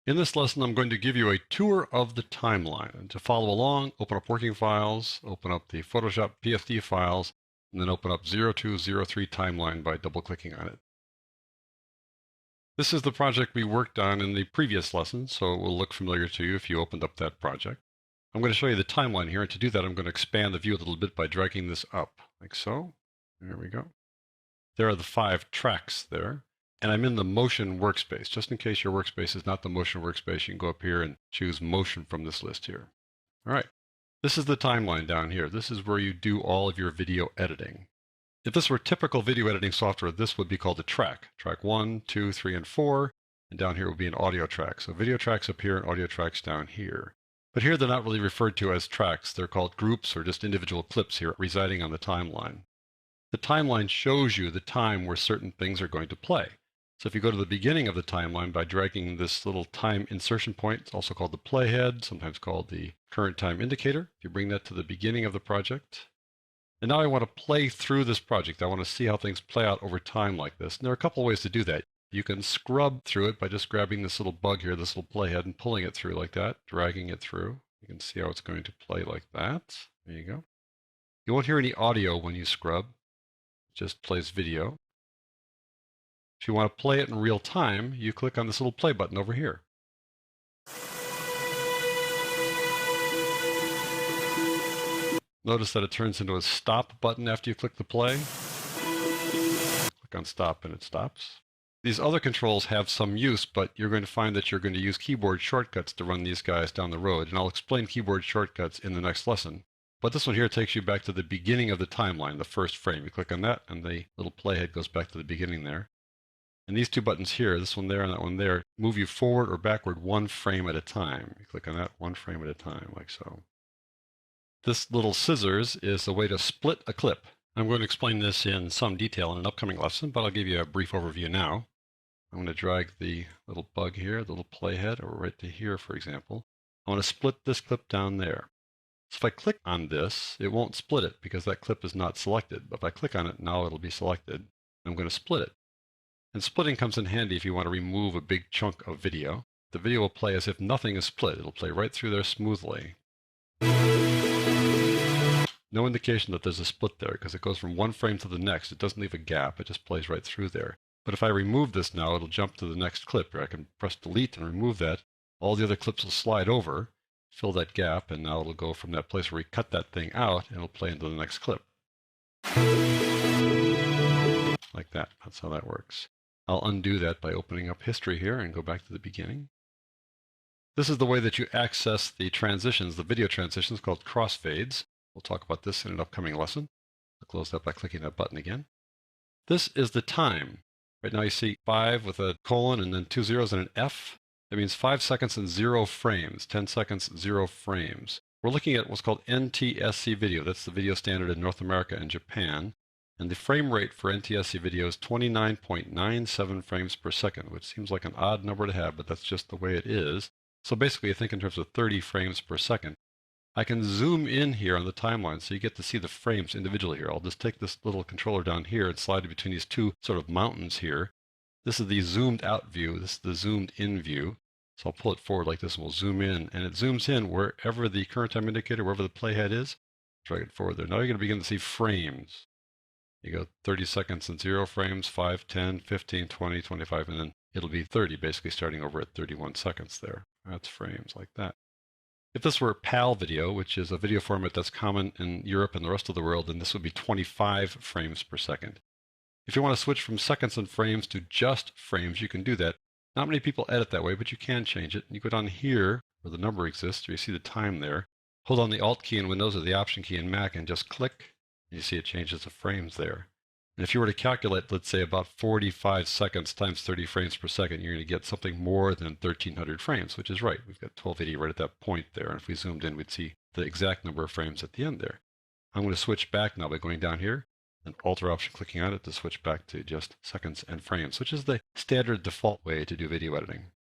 In this lesson, I'm going to give you a tour of the timeline. And to follow along, open up Working Files, open up the Photoshop PSD files, and then open up 0203 Timeline by double-clicking on it. This is the project we worked on in the previous lesson, so it will look familiar to you if you opened up that project. I'm going to show you the timeline here, and to do that, I'm going to expand the view a little bit by dragging this up, like so. There we go. There are the 5 tracks there. And I'm in the motion workspace. Just in case your workspace is not the motion workspace, you can go up here and choose motion from this list here. All right. This is the timeline down here. This is where you do all of your video editing. If this were typical video editing software, this would be called a track. Track 1, 2, 3, and 4. And down here would be an audio track. So video tracks up here and audio tracks down here. But here they're not really referred to as tracks. They're called groups or just individual clips here residing on the timeline. The timeline shows you the time where certain things are going to play. So if you go to the beginning of the timeline by dragging this little time insertion point, it's also called the playhead, sometimes called the current time indicator. If you bring that to the beginning of the project. And now I want to play through this project. I want to see how things play out over time like this. And there are a couple of ways to do that. You can scrub through it by just grabbing this little bug here, this little playhead, and pulling it through like that, dragging it through. You can see how it's going to play like that. There you go. You won't hear any audio when you scrub. It just plays video. If you want to play it in real time, you click on this little play button over here. Notice that it turns into a stop button after you click the play. Click on stop and it stops. These other controls have some use, but you're going to find that you're going to use keyboard shortcuts to run these guys down the road, and I'll explain keyboard shortcuts in the next lesson. But this one here takes you back to the beginning of the timeline, the first frame. You click on that and the little playhead goes back to the beginning there. And these 2 buttons here, this one there and that one there, move you forward or backward 1 frame at a time. You click on that 1 frame at a time, like so. This little scissors is a way to split a clip. I'm going to explain this in some detail in an upcoming lesson, but I'll give you a brief overview now. I'm going to drag the little bug here, the little playhead, over right to here, for example. I want to split this clip down there. So if I click on this, it won't split it because that clip is not selected. But if I click on it, now it'll be selected. I'm going to split it. And splitting comes in handy if you want to remove a big chunk of video. The video will play as if nothing is split. It'll play right through there smoothly. No indication that there's a split there because it goes from 1 frame to the next. It doesn't leave a gap. It just plays right through there. But if I remove this now, it'll jump to the next clip here. I can press delete and remove that. All the other clips will slide over, fill that gap, and now it'll go from that place where we cut that thing out and it'll play into the next clip. Like that. That's how that works. I'll undo that by opening up history here and go back to the beginning. This is the way that you access the transitions, the video transitions called crossfades. We'll talk about this in an upcoming lesson. I'll close that by clicking that button again. This is the time. Right now you see 5 with a colon and then 2 zeros and an F. That means 5 seconds and 0 frames, 10 seconds, 0 frames. We're looking at what's called NTSC video. That's the video standard in North America and Japan. And the frame rate for NTSC video is 29.97 frames per second, which seems like an odd number to have, but that's just the way it is. So basically, I think in terms of 30 frames per second. I can zoom in here on the timeline so you get to see the frames individually here. I'll just take this little controller down here and slide it between these 2 sort of mountains here. This is the zoomed out view. This is the zoomed in view. So I'll pull it forward like this and we'll zoom in. And it zooms in wherever the current time indicator, wherever the playhead is. Drag it forward there. Now you're going to begin to see frames. You go 30 seconds and 0 frames, 5, 10, 15, 20, 25, and then it'll be 30, basically starting over at 31 seconds there. That's frames like that. If this were PAL video, which is a video format that's common in Europe and the rest of the world, then this would be 25 frames per second. If you want to switch from seconds and frames to just frames, you can do that. Not many people edit that way, but you can change it. You go down here where the number exists, or you see the time there. Hold on the Alt key in Windows or the Option key in Mac and just click. You see it changes the frames there. And if you were to calculate, let's say about 45 seconds times 30 frames per second, you're going to get something more than 1300 frames, which is right. We've got 1280 right at that point there. And if we zoomed in, we'd see the exact number of frames at the end there. I'm going to switch back now by going down here and Alt or Option clicking on it to switch back to just seconds and frames, which is the standard default way to do video editing.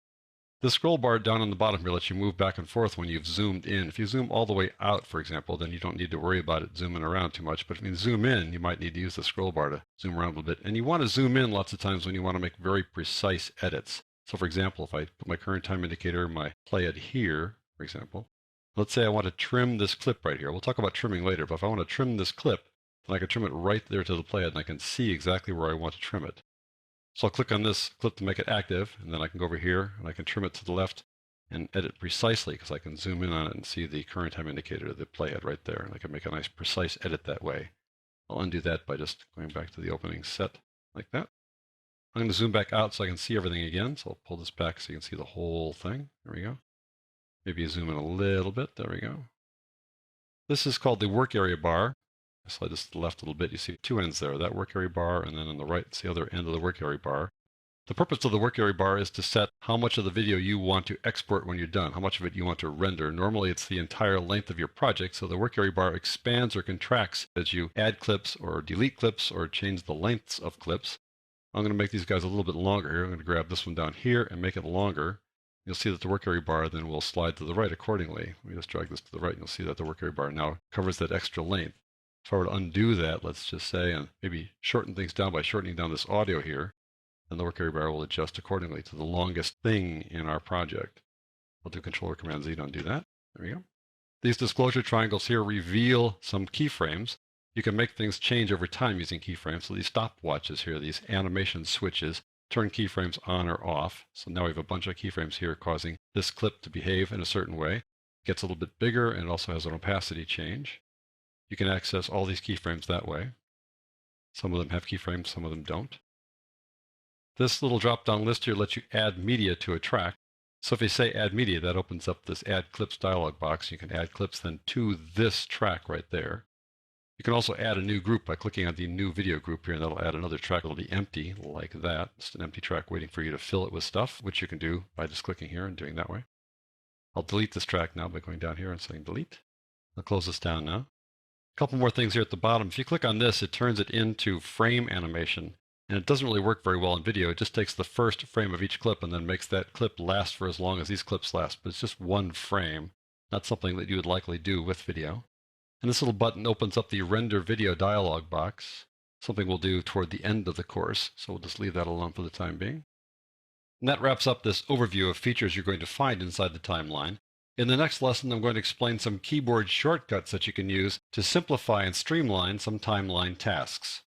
The scroll bar down on the bottom here lets you move back and forth when you've zoomed in. If you zoom all the way out, for example, then you don't need to worry about it zooming around too much. But if you zoom in, you might need to use the scroll bar to zoom around a little bit. And you want to zoom in lots of times when you want to make very precise edits. So for example, if I put my current time indicator, my playhead here, for example, let's say I want to trim this clip right here. We'll talk about trimming later, but if I want to trim this clip, then I can trim it right there to the playhead and I can see exactly where I want to trim it. So I'll click on this clip to make it active, and then I can go over here and I can trim it to the left and edit precisely because I can zoom in on it and see the current time indicator, the playhead right there. And I can make a nice precise edit that way. I'll undo that by just going back to the opening set like that. I'm going to zoom back out so I can see everything again. So I'll pull this back so you can see the whole thing. There we go. Maybe zoom in a little bit. There we go. This is called the work area bar. I slide this to the left a little bit. You see two ends there, that work area bar, and then on the right, it's the other end of the work area bar. The purpose of the work area bar is to set how much of the video you want to export when you're done, how much of it you want to render. Normally it's the entire length of your project, so the work area bar expands or contracts as you add clips or delete clips or change the lengths of clips. I'm going to make these guys a little bit longer here. I'm going to grab this one down here and make it longer. You'll see that the work area bar then will slide to the right accordingly. Let me just drag this to the right and you'll see that the work area bar now covers that extra length. If I were to undo that, let's just say, and maybe shorten things down by shortening down this audio here, then the work area bar will adjust accordingly to the longest thing in our project. I'll do Control-Command-Z to undo that. There we go. These disclosure triangles here reveal some keyframes. You can make things change over time using keyframes. So these stopwatches here, these animation switches, turn keyframes on or off. So now we have a bunch of keyframes here causing this clip to behave in a certain way. It gets a little bit bigger and it also has an opacity change. You can access all these keyframes that way. Some of them have keyframes, some of them don't. This little drop-down list here lets you add media to a track. So if you say add media, that opens up this add clips dialog box. You can add clips then to this track right there. You can also add a new group by clicking on the new video group here, and that'll add another track that'll be empty like that. Just an empty track waiting for you to fill it with stuff, which you can do by just clicking here and doing that way. I'll delete this track now by going down here and saying delete. I'll close this down now. A couple more things here at the bottom. If you click on this, it turns it into frame animation. And it doesn't really work very well in video. It just takes the first frame of each clip and then makes that clip last for as long as these clips last. But it's just one frame, not something that you would likely do with video. And this little button opens up the render video dialog box, something we'll do toward the end of the course. So we'll just leave that alone for the time being. And that wraps up this overview of features you're going to find inside the timeline. In the next lesson, I'm going to explain some keyboard shortcuts that you can use to simplify and streamline some timeline tasks.